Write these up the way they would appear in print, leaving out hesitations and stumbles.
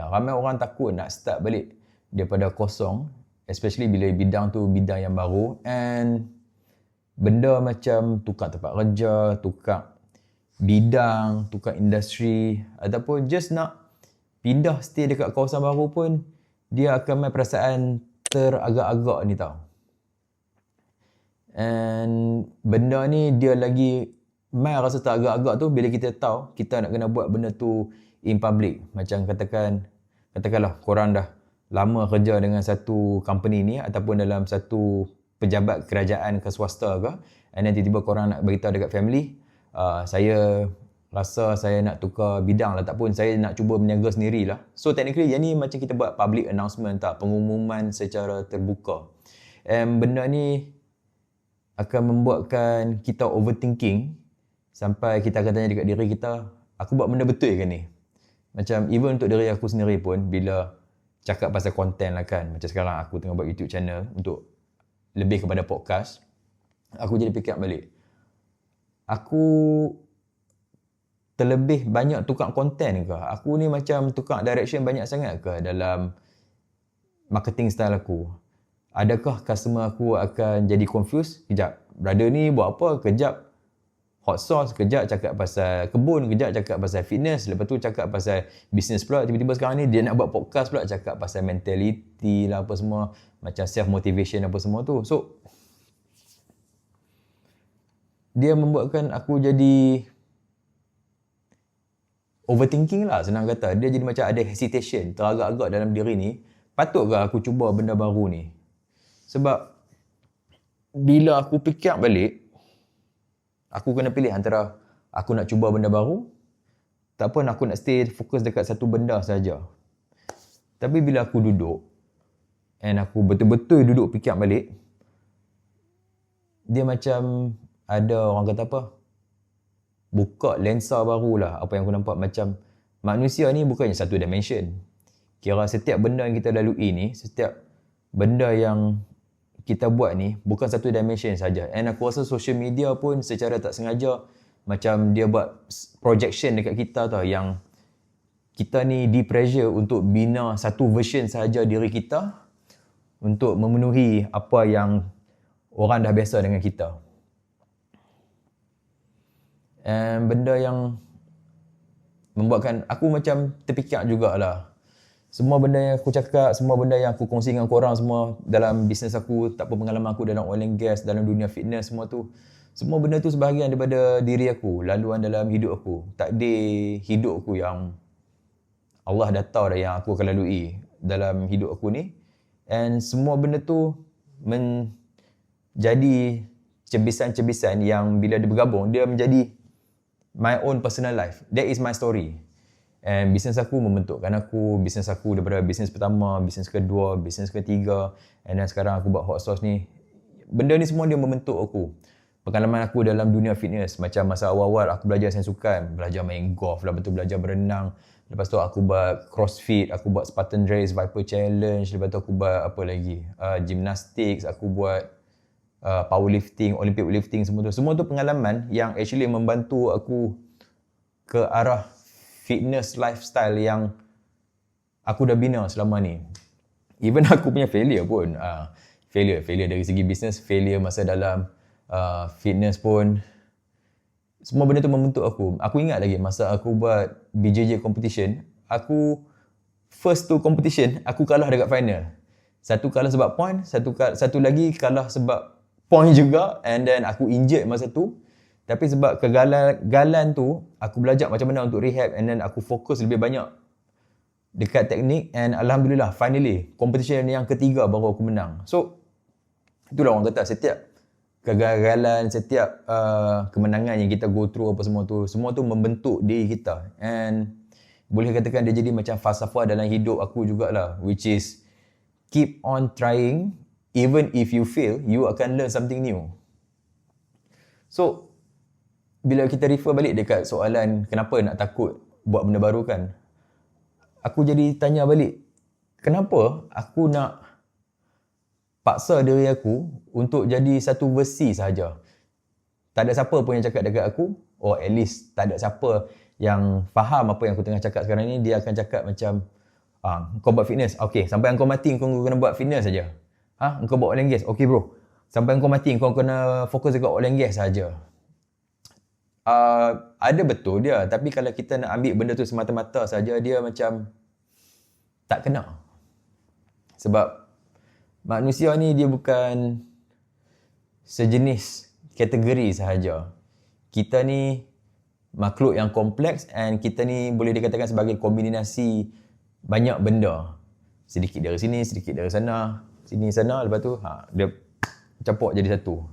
Ramai orang takut nak start balik daripada kosong, especially bila bidang tu bidang yang baru, and benda macam tukar tempat kerja, tukar bidang, tukar industri, ataupun just nak pindah stay dekat kawasan baru pun, dia akan main perasaan teragak-agak ni tau. And benda ni dia lagi main rasa teragak-agak tu bila kita tahu kita nak kena buat benda tu in public. Macam katakanlah korang dah lama kerja dengan satu company ni ataupun dalam satu pejabat kerajaan ke swasta ke, and then tiba-tiba korang nak beritahu dekat family, saya rasa saya nak tukar bidang lah, tak pun saya nak cuba berniaga sendirilah. So technically yang ni macam kita buat public announcement tak, pengumuman secara terbuka. And benda ni akan membuatkan kita overthinking sampai kita akan tanya dekat diri kita, aku buat benda betul ke ni? Macam even untuk diri aku sendiri pun, bila cakap pasal konten lah kan, macam sekarang aku tengah buat YouTube channel untuk lebih kepada podcast, aku jadi fikir balik, aku terlebih banyak tukar konten ke? Aku ni macam tukar direction banyak sangat ke dalam marketing style aku? Adakah customer aku akan jadi confused? Kejap, brother ni buat apa? Kejap hot sauce, kejap cakap pasal kebun, kejap cakap pasal fitness, lepas tu cakap pasal business pula. Tiba-tiba sekarang ni dia nak buat podcast pula, cakap pasal mentality lah apa semua, macam self-motivation apa semua tu. So, dia membuatkan aku jadi overthinking lah, senang kata. Dia jadi macam ada hesitation, teragak-agak dalam diri ni. Patutkah aku cuba benda baru ni? Sebab bila aku fikir balik, aku kena pilih antara aku nak cuba benda baru, tak pun aku nak stay fokus dekat satu benda saja. Tapi bila aku duduk, and aku betul-betul duduk fikir balik, dia macam ada orang kata apa, buka lensa baru lah. Apa yang aku nampak, macam manusia ni bukannya satu dimension. Kira setiap benda yang kita lalui ni, setiap benda yang kita buat ni bukan satu dimension saja. And aku rasa social media pun secara tak sengaja macam dia buat projection dekat kita tau, yang kita ni di-pressure untuk bina satu version sahaja diri kita untuk memenuhi apa yang orang dah biasa dengan kita. And benda yang membuatkan aku macam terfikir jugalah, semua benda yang aku cakap, semua benda yang aku kongsi dengan korang semua dalam bisnes aku, tak apa pengalaman aku dalam oil and gas, dalam dunia fitness, semua tu, semua benda tu sebahagian daripada diri aku, laluan dalam hidup aku, takdir hidup aku yang Allah dah tahu dah yang aku akan lalui dalam hidup aku ni. And semua benda tu menjadi cebisan-cebisan yang bila dia bergabung, dia menjadi my own personal life. That is my story. And bisnes aku membentukkan aku. Bisnes aku daripada bisnes pertama, bisnes kedua, bisnes ketiga, and then sekarang aku buat hot sauce ni. Benda ni semua dia membentuk aku. Pengalaman aku dalam dunia fitness, macam masa awal-awal aku belajar sains sukan, belajar main golf, lepas tu belajar berenang, lepas tu aku buat crossfit, aku buat Spartan Race, Viper Challenge, lepas tu aku buat apa lagi, gymnastics, aku buat powerlifting, Olympic lifting, semua tu pengalaman yang actually membantu aku ke arah fitness lifestyle yang aku dah bina selama ni. Even aku punya failure pun, failure dari segi business, failure masa dalam fitness pun, semua benda tu membentuk aku. Aku ingat lagi masa aku buat BJJ competition, aku first tu competition aku kalah dekat final. Satu kalah sebab point, satu lagi kalah sebab point juga, and then aku injured masa tu. Tapi sebab kegagalan tu, aku belajar macam mana untuk rehab, and then aku fokus lebih banyak dekat teknik, and alhamdulillah finally competition yang ketiga baru aku menang. So itulah orang kata, setiap kegagalan, setiap kemenangan yang kita go through apa semua tu membentuk diri kita. And boleh katakan dia jadi macam falsafah dalam hidup aku jugalah, which is keep on trying, even if you fail, you akan learn something new. So bila kita refer balik dekat soalan kenapa nak takut buat benda baru kan, aku jadi tanya balik, kenapa aku nak paksa diri aku untuk jadi satu versi sahaja? Tak ada siapa pun yang cakap dekat aku, or at least tak ada siapa yang faham apa yang aku tengah cakap sekarang ni. Dia akan cakap macam, Kau buat fitness. Okay, sampai kau mati kau kena buat fitness saja. Kau buat oil and gas. Okay bro. Sampai kau mati kau kena fokus dekat oil and gas saja. Ada betul dia, tapi kalau kita nak ambil benda tu semata-mata saja, dia macam tak kena. Sebab manusia ni dia bukan sejenis kategori sahaja. Kita ni makhluk yang kompleks, and kita ni boleh dikatakan sebagai kombinasi banyak benda. Sedikit dari sini, sedikit dari sana, sini sana, lepas tu dia campur jadi satu.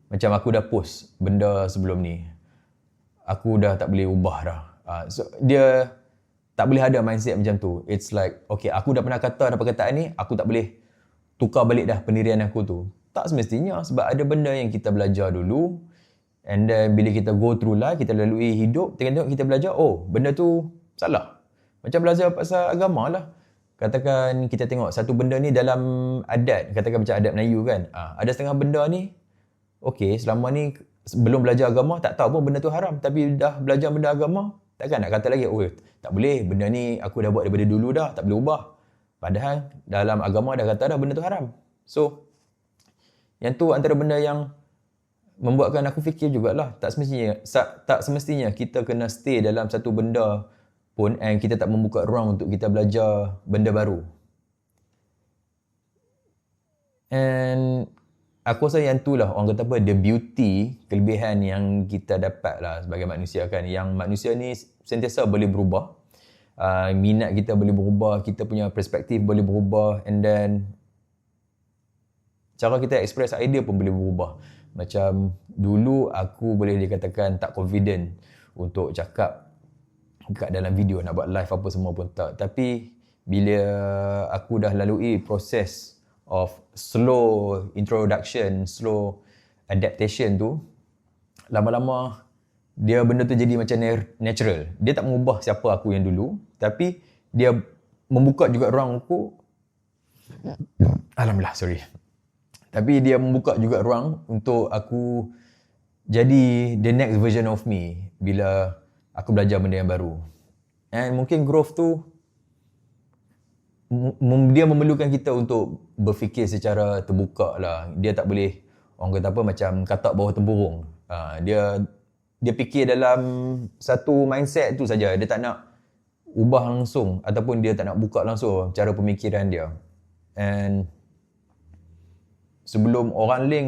Macam aku dah post benda sebelum ni, aku dah tak boleh ubah dah. So dia tak boleh ada mindset macam tu. It's like, okay, aku dah pernah kata ada perkataan ni, aku tak boleh tukar balik dah pendirian aku tu. Tak semestinya, sebab ada benda yang kita belajar dulu, and then bila kita go through life, kita lalui hidup, tengok kita belajar, benda tu salah. Macam belajar pasal agama lah. Katakan kita tengok satu benda ni dalam adat, katakan macam adat Melayu kan. Ada setengah benda ni, okay, selama ni belum belajar agama, tak tahu pun benda tu haram. Tapi dah belajar benda agama, takkan nak kata lagi, tak boleh, benda ni aku dah buat daripada dulu dah, tak boleh ubah. Padahal dalam agama dah kata dah benda tu haram. So, yang tu antara benda yang membuatkan aku fikir jugalah, tak semestinya kita kena stay dalam satu benda pun, and kita tak membuka ruang untuk kita belajar benda baru. And aku rasa yang tu lah, orang kata apa, the beauty, kelebihan yang kita dapat lah sebagai manusia kan. Yang manusia ni sentiasa boleh berubah. Minat kita boleh berubah, kita punya perspektif boleh berubah, and then cara kita express idea pun boleh berubah. Macam dulu aku boleh dikatakan tak confident untuk cakap kat dalam video, nak buat live apa semua pun tak. Tapi bila aku dah lalui proses of slow introduction, slow adaptation tu, lama-lama benda tu jadi macam natural. Dia tak mengubah siapa aku yang dulu, tapi dia membuka juga ruang aku. Alhamdulillah, sorry. Tapi dia membuka juga ruang untuk aku jadi the next version of me bila aku belajar benda yang baru. And mungkin growth tu dia memerlukan kita untuk berfikir secara terbuka lah. Dia tak boleh, orang kata apa, macam katak bawah tempurung. Dia fikir dalam satu mindset tu saja. Dia tak nak ubah langsung, ataupun dia tak nak buka langsung cara pemikiran dia. And sebelum orang lain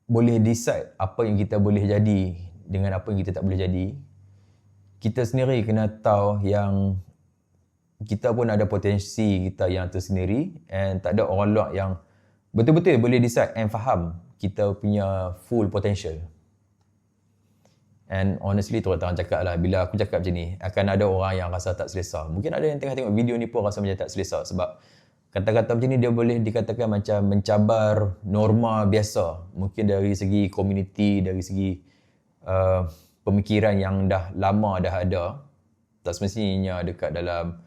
boleh decide apa yang kita boleh jadi dengan apa yang kita tak boleh jadi, kita sendiri kena tahu yang kita pun ada potensi kita yang tersendiri, and tak ada orang luar yang betul-betul boleh decide and faham kita punya full potential. And honestly, terang-terang cakap lah, bila aku cakap macam ni, akan ada orang yang rasa tak selesa. Mungkin ada yang tengah tengok video ni pun rasa macam tak selesa, sebab kata-kata macam ni dia boleh dikatakan macam mencabar norma biasa. Mungkin dari segi community, dari segi pemikiran yang dah lama dah ada. Tak semestinya dekat dalam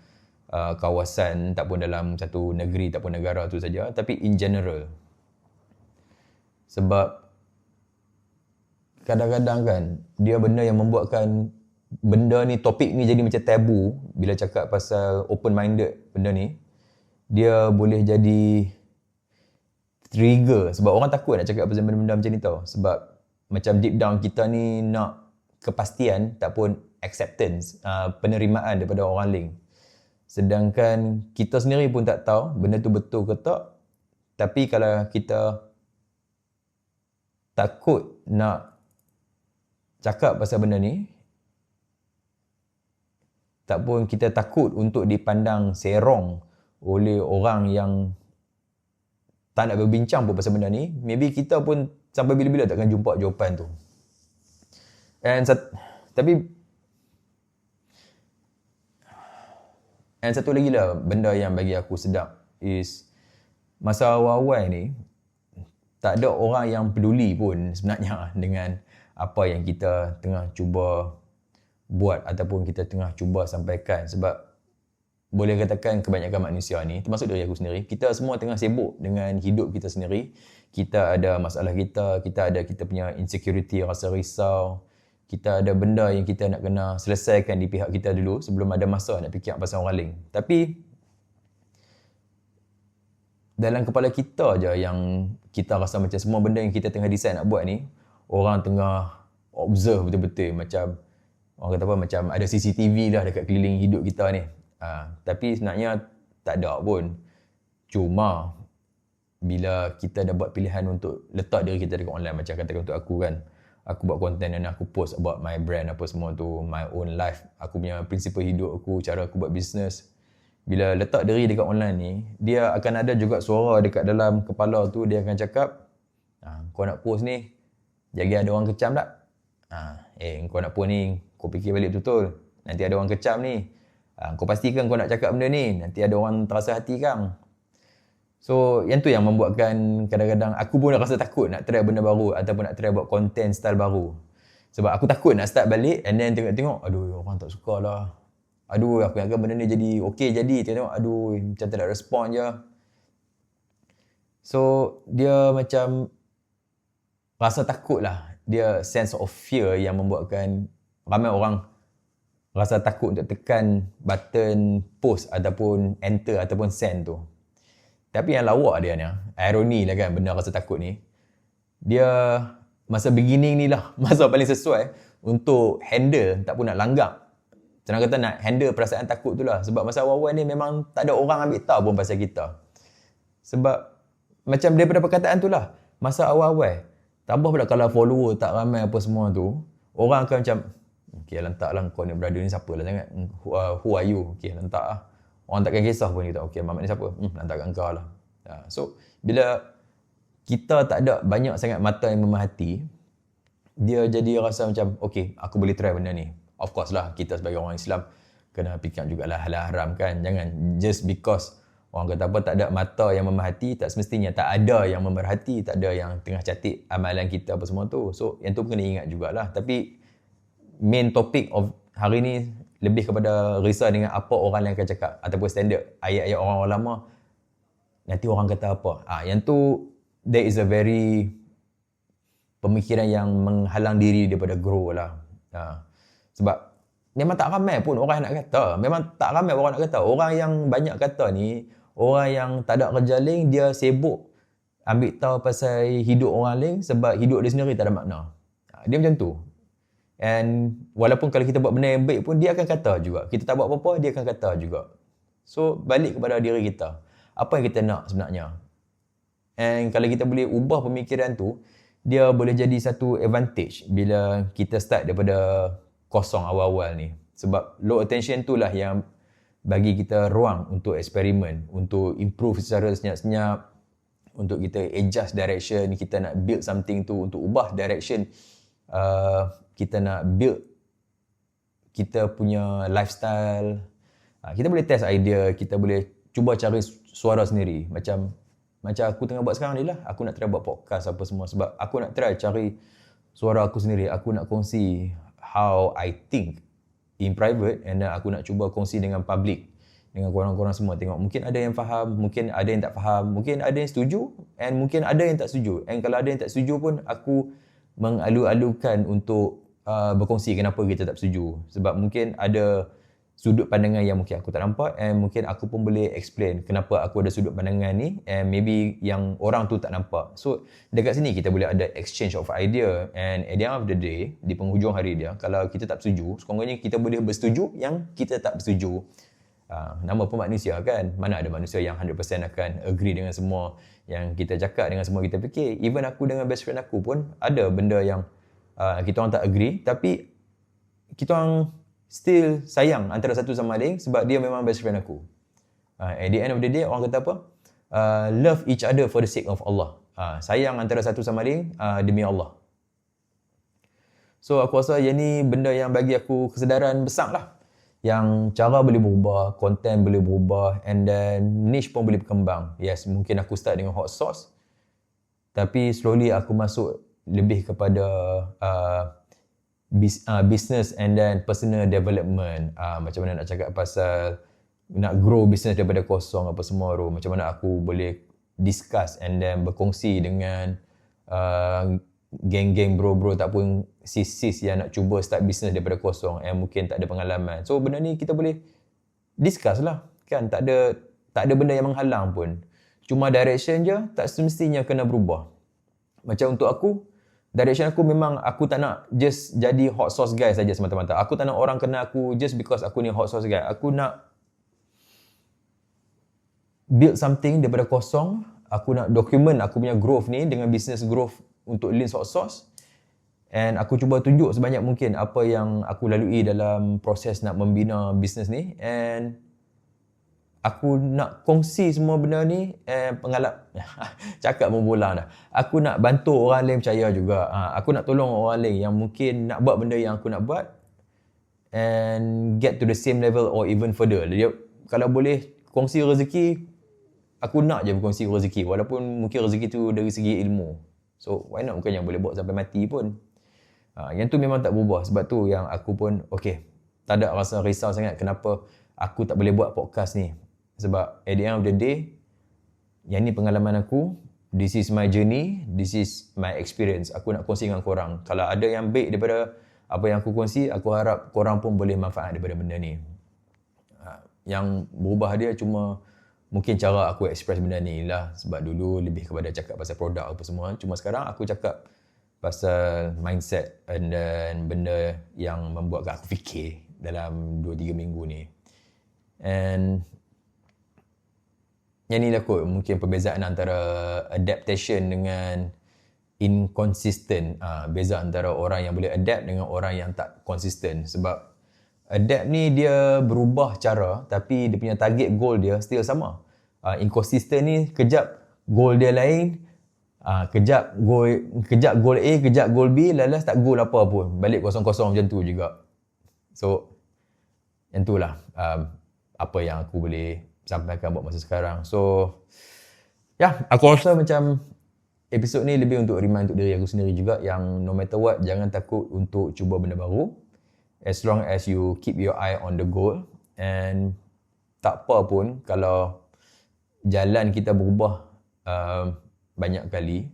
kawasan, tak pun dalam satu negeri, tak pun negara tu saja, tapi in general. Sebab kadang-kadang kan, dia benda yang membuatkan benda ni, topik ni jadi macam tabu. Bila cakap pasal open-minded benda ni, dia boleh jadi trigger. Sebab orang takut nak cakap pasal benda-benda macam ni tau. Sebab macam deep down kita ni nak kepastian, tak pun acceptance, penerimaan daripada orang lain. Sedangkan kita sendiri pun tak tahu benda tu betul ke tak. Tapi kalau kita takut nak cakap pasal benda ni, tak pun kita takut untuk dipandang serong oleh orang yang tak nak berbincang pun pasal benda ni, maybe kita pun sampai bila-bila takkan jumpa jawapan tu. And satu lagi lah benda yang bagi aku sedap is masa awal-awal ni tak ada orang yang peduli pun sebenarnya dengan apa yang kita tengah cuba buat ataupun kita tengah cuba sampaikan. Sebab boleh katakan kebanyakan manusia ni, termasuk dari aku sendiri, kita semua tengah sibuk dengan hidup kita sendiri. Kita ada masalah kita ada kita punya insecurity, rasa risau, Kita ada benda yang kita nak kena selesaikan di pihak kita dulu sebelum ada masa nak fikir pasal orang lain. Tapi dalam kepala kita je yang kita rasa macam semua benda yang kita tengah decide nak buat ni, orang tengah observe betul-betul, macam orang kata apa, macam ada CCTV lah dekat keliling hidup kita ni. Tapi sebenarnya tak ada pun. Cuma bila kita dah buat pilihan untuk letak diri kita dekat online, macam katakan untuk aku kan, aku buat konten dan aku post about my brand apa semua tu, my own life, aku punya prinsipal hidup aku, cara aku buat bisnes. Bila letak diri dekat online ni, dia akan ada juga suara dekat dalam kepala tu, dia akan cakap, kau nak post ni, jaga ada orang kecam tak? Kau nak post ni, kau fikir balik betul-betul, nanti ada orang kecam ni. Kau pastikan kau nak cakap benda ni, nanti ada orang terasa hati kang. So, yang tu yang membuatkan kadang-kadang aku pun rasa takut nak try benda baru ataupun nak try buat content style baru. Sebab aku takut nak start balik and then tengok-tengok, aduh orang tak suka lah. Aduh aku ingatkan benda ni jadi okey jadi, tengok aduh macam tak ada respon je. So, dia macam rasa takut lah. Dia sense of fear yang membuatkan ramai orang rasa takut untuk tekan button post ataupun enter ataupun send tu. Tapi yang lawak dia ni, ironi lah kan benda rasa takut ni. Dia masa beginning ni lah, masa paling sesuai untuk handle, tak pun nak langgak. Senang kata nak handle perasaan takut tu lah. Sebab masa awal-awal ni memang tak ada orang ambil tahu pun pasal kita. Sebab macam daripada perkataan tu lah, masa awal-awal, tambah pula kalau follower tak ramai apa semua tu, orang akan macam, okay lantak lah kau ni brother ni siapa lah sangat, who are you, okay lantak lah. Orang takkan kisah pun kita, okay Mamat ni siapa? Lantak kat kau lah. So, bila kita tak ada banyak sangat mata yang memerhati, dia jadi rasa macam, okay, aku boleh try benda ni. Of course lah, kita sebagai orang Islam, kena fikir jugalah halal haram kan. Jangan just because orang kata apa, tak ada mata yang memerhati, tak semestinya tak ada yang memerhati, tak ada yang tengah catat amalan kita apa semua tu. So, yang tu kena ingat jugalah. Tapi, main topic of hari ni, lebih kepada risau dengan apa orang lain akan cakap ataupun standard ayat-ayat orang lama, nanti orang kata apa. Yang tu, there is a very pemikiran yang menghalang diri daripada grow lah. Sebab memang tak ramai pun orang yang nak kata. Memang tak ramai orang nak kata. Orang yang banyak kata ni, orang yang tak ada kerja lain, dia sibuk ambil tahu pasal hidup orang lain sebab hidup dia sendiri tak ada makna. Dia macam tu. And walaupun kalau kita buat benda yang baik pun, dia akan kata juga. Kita tak buat apa-apa, dia akan kata juga. So, balik kepada diri kita. Apa yang kita nak sebenarnya? And kalau kita boleh ubah pemikiran tu, dia boleh jadi satu advantage bila kita start daripada kosong awal-awal ni. Sebab low attention tu lah yang bagi kita ruang untuk eksperimen, untuk improve secara senyap-senyap, untuk kita adjust direction, kita nak build something tu, untuk ubah direction, kita nak build kita punya lifestyle. Kita boleh test idea, kita boleh cuba cari suara sendiri. Macam aku tengah buat sekarang ni lah. Aku nak try buat podcast apa semua sebab aku nak try cari suara aku sendiri. Aku nak kongsi how I think in private and then aku nak cuba kongsi dengan public, dengan korang-korang semua. Tengok mungkin ada yang faham, mungkin ada yang tak faham, mungkin ada yang setuju and mungkin ada yang tak setuju. And kalau ada yang tak setuju pun aku mengalu-alukan untuk berkongsi kenapa kita tak setuju. Sebab mungkin ada sudut pandangan yang mungkin aku tak nampak and mungkin aku pun boleh explain kenapa aku ada sudut pandangan ni and maybe yang orang tu tak nampak. So, dekat sini kita boleh ada exchange of idea and at the end of the day, di penghujung hari dia, kalau kita tak setuju, sekurang-kurangnya kita boleh bersetuju yang kita tak bersetuju. Nama pun manusia kan. Mana ada manusia yang 100% akan agree dengan semua yang kita cakap, dengan semua kita fikir. Even aku dengan best friend aku pun ada benda yang kita orang tak agree, tapi kita orang still sayang antara satu sama lain sebab dia memang best friend aku. At the end of the day, orang kata apa? Love each other for the sake of Allah. Sayang antara satu sama lain demi Allah. So aku rasa yang ni benda yang bagi aku kesedaran besar lah. Yang cara boleh berubah, content boleh berubah, and then niche pun boleh berkembang. Yes, mungkin aku start dengan hot sauce, tapi slowly aku masuk lebih kepada business and then personal development. Macam mana nak cakap pasal nak grow business daripada kosong apa semua tu. Macam mana aku boleh discuss and then berkongsi dengan geng-geng bro-bro tak pun sis-sis yang nak cuba start business daripada kosong and mungkin tak ada pengalaman. So benda ni kita boleh discuss lah kan, tak ada benda yang menghalang pun. Cuma direction je tak semestinya kena berubah. Macam untuk aku, direction aku memang aku tak nak just jadi hot sauce guy saja semata-mata. Aku tak nak orang kenal aku just because aku ni hot sauce guy. Aku nak build something daripada kosong. Aku nak document aku punya growth ni dengan business growth untuk Lin's Hot Sauce. And aku cuba tunjuk sebanyak mungkin apa yang aku lalui dalam proses nak membina business ni. And aku nak kongsi semua benda ni cakap membola dah. Aku nak bantu orang lain percaya juga. Aku nak tolong orang lain yang mungkin nak buat benda yang aku nak buat and get to the same level or even further. Dia, kalau boleh kongsi rezeki, aku nak je berkongsi rezeki walaupun mungkin rezeki tu dari segi ilmu. So why not, bukan yang boleh buat sampai mati pun. Yang tu memang tak berubah. Sebab tu yang aku pun tak ada rasa risau sangat kenapa aku tak boleh buat podcast ni. Sebab at the end of the day, yang ni pengalaman aku, this is my journey, this is my experience. Aku nak kongsi dengan korang. Kalau ada yang baik daripada apa yang aku kongsi, aku harap korang pun boleh manfaat daripada benda ni. Yang berubah dia cuma mungkin cara aku express benda ni lah. Sebab dulu lebih kepada cakap pasal produk apa semua. Cuma sekarang aku cakap pasal mindset dan benda yang membuatkan aku fikir dalam 2-3 minggu ni. And yang ni lah kot mungkin perbezaan antara adaptation dengan inconsistent. Beza antara orang yang boleh adapt dengan orang yang tak konsisten. Sebab adapt ni dia berubah cara tapi dia punya target goal dia still sama. Inconsistent ni kejap goal dia lain, kejap goal A, kejap goal B, lalas tak goal apa pun. Balik kosong-kosong macam tu juga. So yang tu lah apa yang aku boleh sampaikan buat masa sekarang. So aku rasa macam episod ni lebih untuk remind untuk diri aku sendiri juga yang no matter what, jangan takut untuk cuba benda baru. As long as you keep your eye on the goal, and tak apa pun kalau jalan kita berubah banyak kali,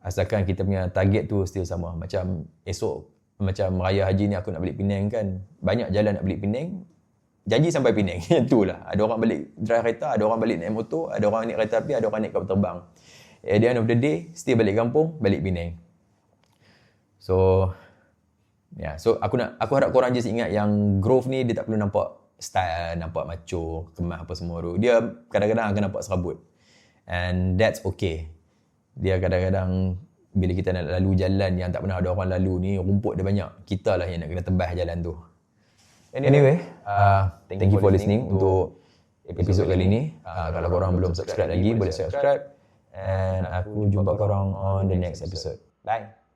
asalkan kita punya target tu still sama. Macam esok, macam Raya Haji ni aku nak balik Penang kan, banyak jalan nak balik Penang, janji sampai Penang. Itulah, ada orang balik drive kereta, ada orang balik naik motor, ada orang naik kereta api, ada orang naik kapal terbang. At the end of the day, still balik kampung, balik Penang. So aku harap korang just ingat yang growth ni dia tak perlu nampak style, nampak macho, kemas apa semua tu. Dia kadang-kadang akan nampak serabut. And that's okay. Dia kadang-kadang bila kita nak lalu jalan yang tak pernah ada orang lalu ni, rumput dia banyak. Kita lah yang nak kena tebas jalan tu. Anyway, thank you for listening untuk episod kali ni. Kalau korang belum subscribe lagi, boleh subscribe. And aku jumpa korang on the next episode. Bye.